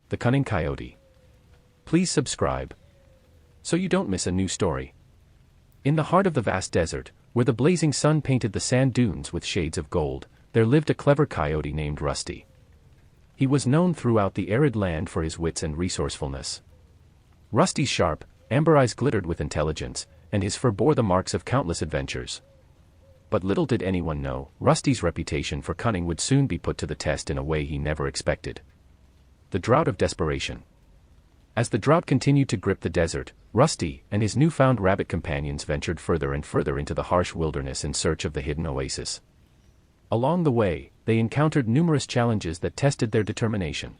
The Cunning Coyote. Please subscribe so you don't miss a new story. In the heart of the vast desert, where the blazing sun painted the sand dunes with shades of gold, there lived a clever coyote named Rusty. He was known throughout the arid land for his wits and resourcefulness. Rusty's sharp, amber eyes glittered with intelligence, and his fur bore the marks of countless adventures. But little did anyone know, Rusty's reputation for cunning would soon be put to the test in a way he never expected. The Drought of Desperation. As the drought continued to grip the desert, Rusty and his newfound rabbit companions ventured further and further into the harsh wilderness in search of the hidden oasis. Along the way, they encountered numerous challenges that tested their determination.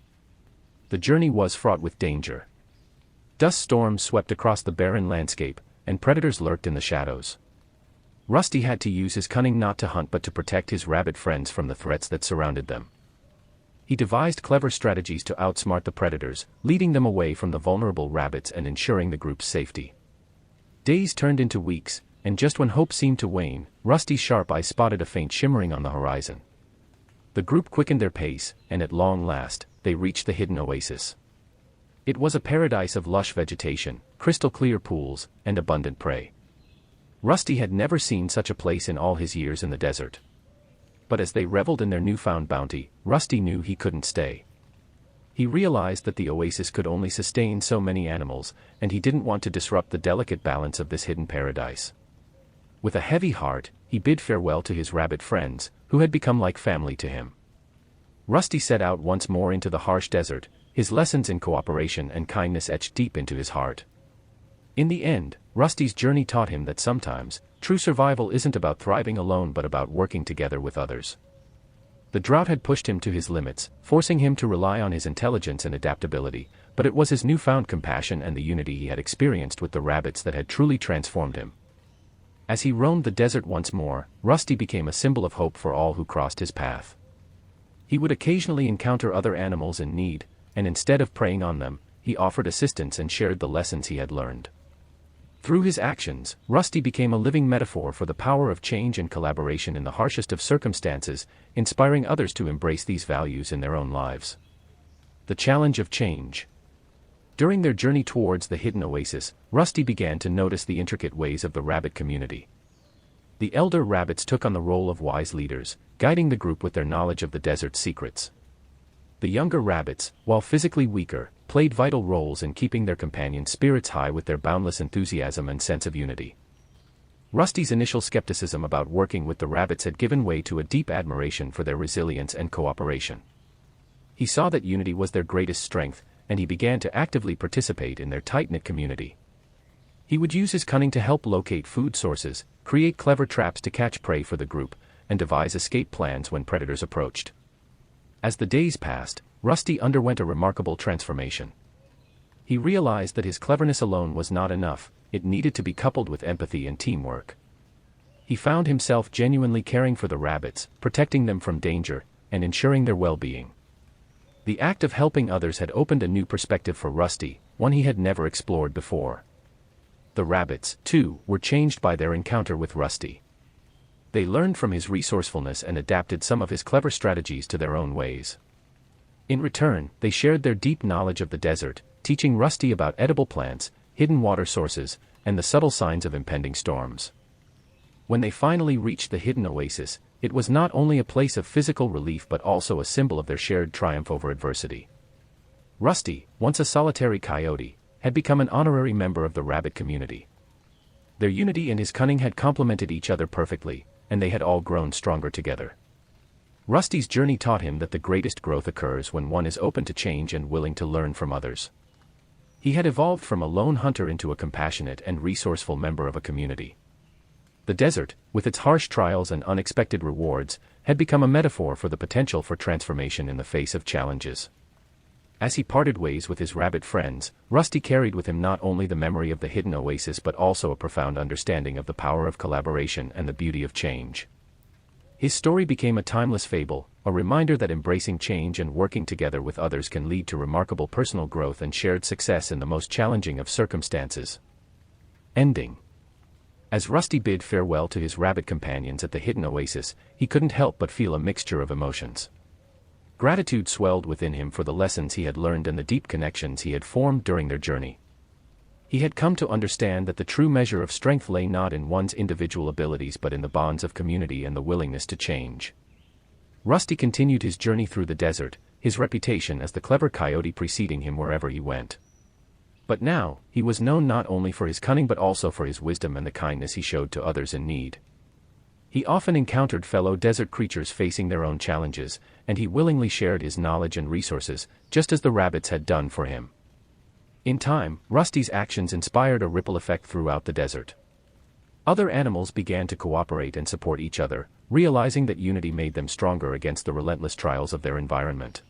The journey was fraught with danger. Dust storms swept across the barren landscape, and predators lurked in the shadows. Rusty had to use his cunning not to hunt but to protect his rabbit friends from the threats that surrounded them. He devised clever strategies to outsmart the predators, leading them away from the vulnerable rabbits and ensuring the group's safety. Days turned into weeks, and just when hope seemed to wane, Rusty's sharp eye spotted a faint shimmering on the horizon. The group quickened their pace, and at long last, they reached the hidden oasis. It was a paradise of lush vegetation, crystal-clear pools, and abundant prey. Rusty had never seen such a place in all his years in the desert. But as they reveled in their newfound bounty, Rusty knew he couldn't stay. He realized that the oasis could only sustain so many animals, and he didn't want to disrupt the delicate balance of this hidden paradise. With a heavy heart, he bid farewell to his rabbit friends, who had become like family to him. Rusty set out once more into the harsh desert, his lessons in cooperation and kindness etched deep into his heart. In the end, Rusty's journey taught him that sometimes, true survival isn't about thriving alone but about working together with others. The drought had pushed him to his limits, forcing him to rely on his intelligence and adaptability, but it was his newfound compassion and the unity he had experienced with the rabbits that had truly transformed him. As he roamed the desert once more, Rusty became a symbol of hope for all who crossed his path. He would occasionally encounter other animals in need, and instead of preying on them, he offered assistance and shared the lessons he had learned. Through his actions, Rusty became a living metaphor for the power of change and collaboration in the harshest of circumstances, inspiring others to embrace these values in their own lives. The challenge of change. During their journey towards the hidden oasis, Rusty began to notice the intricate ways of the rabbit community. The elder rabbits took on the role of wise leaders, guiding the group with their knowledge of the desert's secrets. The younger rabbits, while physically weaker, played vital roles in keeping their companions' spirits high with their boundless enthusiasm and sense of unity. Rusty's initial skepticism about working with the rabbits had given way to a deep admiration for their resilience and cooperation. He saw that unity was their greatest strength, and he began to actively participate in their tight-knit community. He would use his cunning to help locate food sources, create clever traps to catch prey for the group, and devise escape plans when predators approached. As the days passed, Rusty underwent a remarkable transformation. He realized that his cleverness alone was not enough, it needed to be coupled with empathy and teamwork. He found himself genuinely caring for the rabbits, protecting them from danger, and ensuring their well-being. The act of helping others had opened a new perspective for Rusty, one he had never explored before. The rabbits, too, were changed by their encounter with Rusty. They learned from his resourcefulness and adapted some of his clever strategies to their own ways. In return, they shared their deep knowledge of the desert, teaching Rusty about edible plants, hidden water sources, and the subtle signs of impending storms. When they finally reached the hidden oasis, it was not only a place of physical relief but also a symbol of their shared triumph over adversity. Rusty, once a solitary coyote, had become an honorary member of the rabbit community. Their unity and his cunning had complemented each other perfectly, and they had all grown stronger together. Rusty's journey taught him that the greatest growth occurs when one is open to change and willing to learn from others. He had evolved from a lone hunter into a compassionate and resourceful member of a community. The desert, with its harsh trials and unexpected rewards, had become a metaphor for the potential for transformation in the face of challenges. As he parted ways with his rabbit friends, Rusty carried with him not only the memory of the hidden oasis but also a profound understanding of the power of collaboration and the beauty of change. His story became a timeless fable, a reminder that embracing change and working together with others can lead to remarkable personal growth and shared success in the most challenging of circumstances. Ending. As Rusty bid farewell to his rabbit companions at the hidden oasis, he couldn't help but feel a mixture of emotions. Gratitude swelled within him for the lessons he had learned and the deep connections he had formed during their journey. He had come to understand that the true measure of strength lay not in one's individual abilities but in the bonds of community and the willingness to change. Rusty continued his journey through the desert, his reputation as the clever coyote preceding him wherever he went. But now, he was known not only for his cunning but also for his wisdom and the kindness he showed to others in need. He often encountered fellow desert creatures facing their own challenges, and he willingly shared his knowledge and resources, just as the rabbits had done for him. In time, Rusty's actions inspired a ripple effect throughout the desert. Other animals began to cooperate and support each other, realizing that unity made them stronger against the relentless trials of their environment.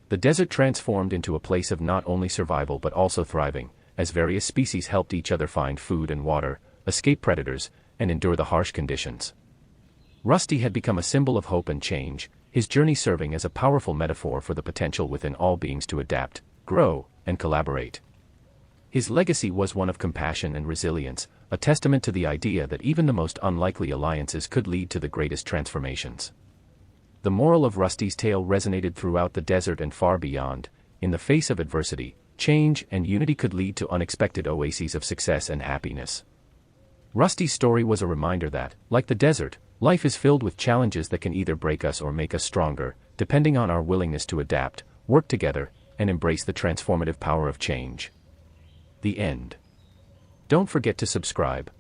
The desert transformed into a place of not only survival but also thriving, as various species helped each other find food and water, escape predators, and endure the harsh conditions. Rusty had become a symbol of hope and change, his journey serving as a powerful metaphor for the potential within all beings to adapt, grow, and collaborate. His legacy was one of compassion and resilience, a testament to the idea that even the most unlikely alliances could lead to the greatest transformations. The moral of Rusty's tale resonated throughout the desert and far beyond. In the face of adversity, change and unity could lead to unexpected oases of success and happiness. Rusty's story was a reminder that, like the desert, life is filled with challenges that can either break us or make us stronger, depending on our willingness to adapt, work together, and embrace the transformative power of change. The end. Don't forget to subscribe.